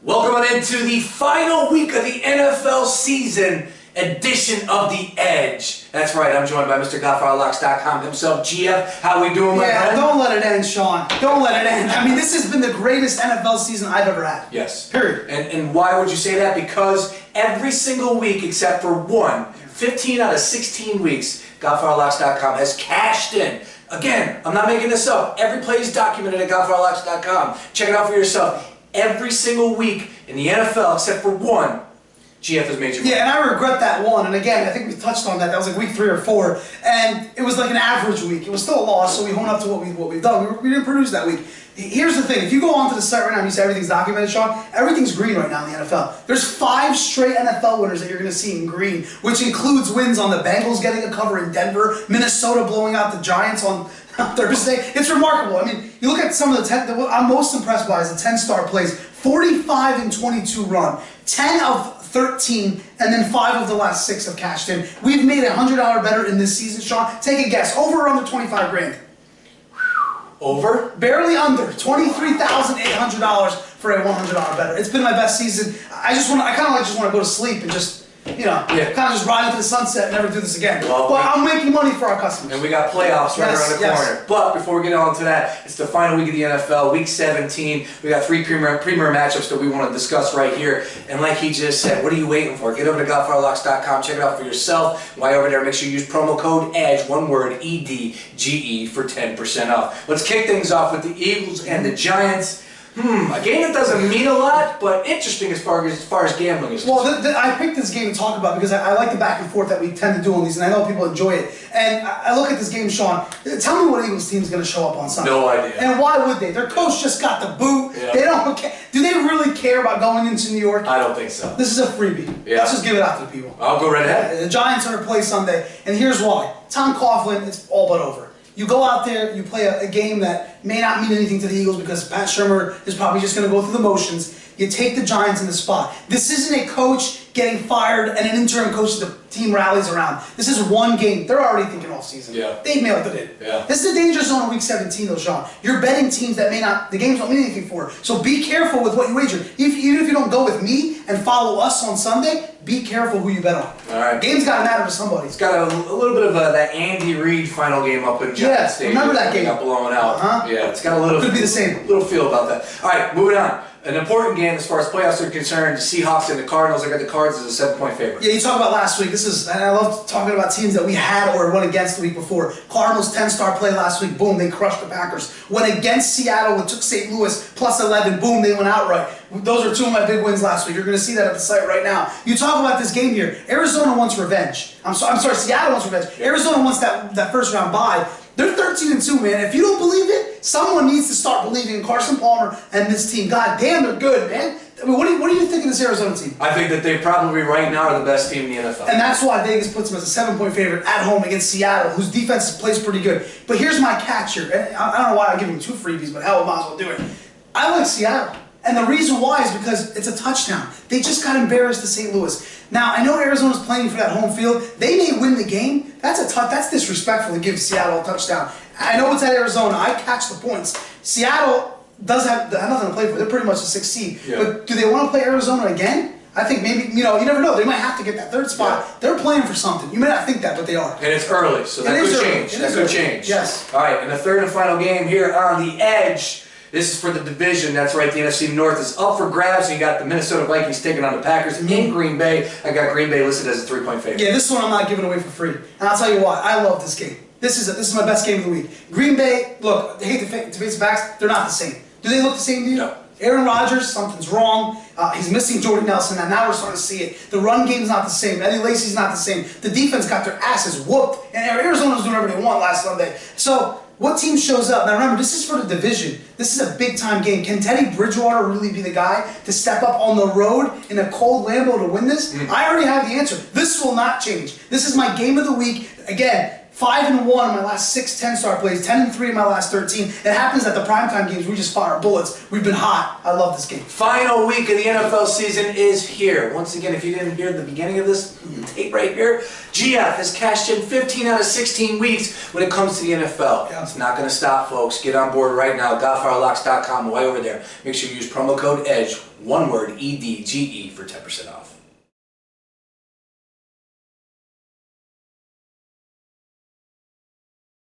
Welcome on into the final week of the NFL season edition of The Edge. That's right, I'm joined by Mr. Godfatherlockscom himself, GF. How we doing, my friend? Don't let it end, Sean. Don't let it end. I mean, this has been the greatest NFL season I've ever had. Yes. Period. And why would you say that? Because every single week except for one, 15 out of 16 weeks, Godfatherlockscom has cashed in. Again, I'm not making this up. Every play is documented at Godfatherlocks.com. Check it out for yourself. Every single week in the NFL, except for one, GF has made you money. Yeah, and I regret that one. And again, I think we touched on that. That was like week 3 or 4. And it was like an average week. It was still a loss, so we honed up to what we've done. We didn't produce that week. Here's the thing. If you go onto the site right now and you say everything's documented, Sean, everything's green right now in the NFL. There's 5 straight NFL winners that you're going to see in green, which includes wins on the Bengals getting a cover in Denver, Minnesota blowing out the Giants on Thursday. It's remarkable. I mean, you look at some of what I'm most impressed by is the 10-star plays. 45 and 22 run, 10 of 13, and then 5 of the last 6 have cashed in. We've made $100 better in this season, Sean. Take a guess. Over or under 25 grand? Over? Barely under. $23,800 for a $100 better. It's been my best season. I kind of just want to go to sleep and just, kind of just ride into the sunset and never do this again. Well, I'm making money for our customers. And we got playoffs right around the corner. But before we get on to that, it's the final week of the NFL, week 17. We got 3 premier matchups that we want to discuss right here. And like he just said, what are you waiting for? Get over to Godfatherlocks.com, check it out for yourself. While you're over there, make sure you use promo code EDGE, one word, EDGE, for 10% off. Let's kick things off with the Eagles and the Giants. A game that doesn't mean a lot, but interesting as far as gambling is concerned. Well, I picked this game to talk about because I like the back and forth that we tend to do on these, and I know people enjoy it. And I look at this game, Sean. Tell me what Eagles team is going to show up on Sunday. No idea. And why would they? Their coach just got the boot. Yeah. They don't care. Do they really care about going into New York? I don't think so. This is a freebie. Yeah. Let's just give it out to the people. I'll go right ahead. The Giants are going to play Sunday, and here's why. Tom Coughlin, it's all but over. You go out there, you play a game that may not mean anything to the Eagles because Pat Shurmur is probably just going to go through the motions. You take the Giants in the spot. This isn't a coach getting fired and an interim coach the team rallies around. This is one game. They're already thinking all season. Yeah. They've mailed it in. Yeah. This is a danger zone in week 17 though, Sean. You're betting teams that the games don't mean anything for. So be careful with what you wager. Even if you don't go with me and follow us on Sunday, be careful who you bet on. All right. Game's got to matter to somebody. It's got a little bit of that Andy Reid final game up in Giants Stadium. Remember that game? Got blown out. Yeah, it's got a little. Could be the same. Little feel about that. All right, moving on. An important game as far as playoffs are concerned. The Seahawks and the Cardinals. I got the Cards as a 7-point favorite. Yeah, you talk about last week. And I love talking about teams that we had or went against the week before. Cardinals 10-star play last week. Boom, they crushed the Packers. Went against Seattle and took St. Louis plus 11. Boom, they went outright. Those are 2 of my big wins last week. You're going to see that at the site right now. You talk about this game here. Arizona wants revenge. I'm sorry, Seattle wants revenge. Arizona wants that first round bye. They're 13-2, man. If you don't believe it, someone needs to start believing in Carson Palmer and this team. God damn, they're good, man. I mean, what do you think of this Arizona team? I think that they probably right now are the best team in the NFL. And that's why Vegas puts them as a 7-point favorite at home against Seattle, whose defense plays pretty good. But here's my catch here. And I don't know why I give them 2 freebies, but hell, I might as well do it. I like Seattle. And the reason why is because it's a touchdown. They just got embarrassed to St. Louis. Now, I know Arizona's playing for that home field. They may win the game. That's disrespectful to give Seattle a touchdown. I know it's at Arizona. I catch the points. Seattle does have nothing to play for. They're pretty much a 6th seed. Yeah. But do they want to play Arizona again? I think maybe, you never know. They might have to get that 3rd spot. Yeah. They're playing for something. You may not think that, but they are. And it's early, so that could change. That could change. Yes. All right, and the 3rd and final game here on The Edge. This is for the division. That's right, the NFC North is up for grabs. You got the Minnesota Vikings taking on the Packers in Green Bay. I got Green Bay listed as a 3-point favorite. Yeah, this one I'm not giving away for free. And I'll tell you why. I love this game. This is my best game of the week. Green Bay, look, they hate to face the facts. They're not the same. Do they look the same to you? No. Aaron Rodgers, something's wrong. He's missing Jordy Nelson, and now we're starting to see it. The run game's not the same. Eddie Lacy's not the same. The defense got their asses whooped, and Arizona was doing whatever they want last Sunday. So, what team shows up? Now remember, this is for the division. This is a big-time game. Can Teddy Bridgewater really be the guy to step up on the road in a cold Lambeau to win this? I already have the answer. This will not change. This is my game of the week. Again, 5-1 in my last 6 10-star plays, 10-3 in my last 13. It happens at the primetime games. We just fire bullets. We've been hot. I love this game. Final week of the NFL season is here. Once again, if you didn't hear the beginning of this tape right here, GF has cashed in 15 out of 16 weeks when it comes to the NFL. Yeah. It's not going to stop, folks. Get on board right now. Godfatherlockscom, way over there. Make sure you use promo code EDGE, one word, EDGE, for 10% off.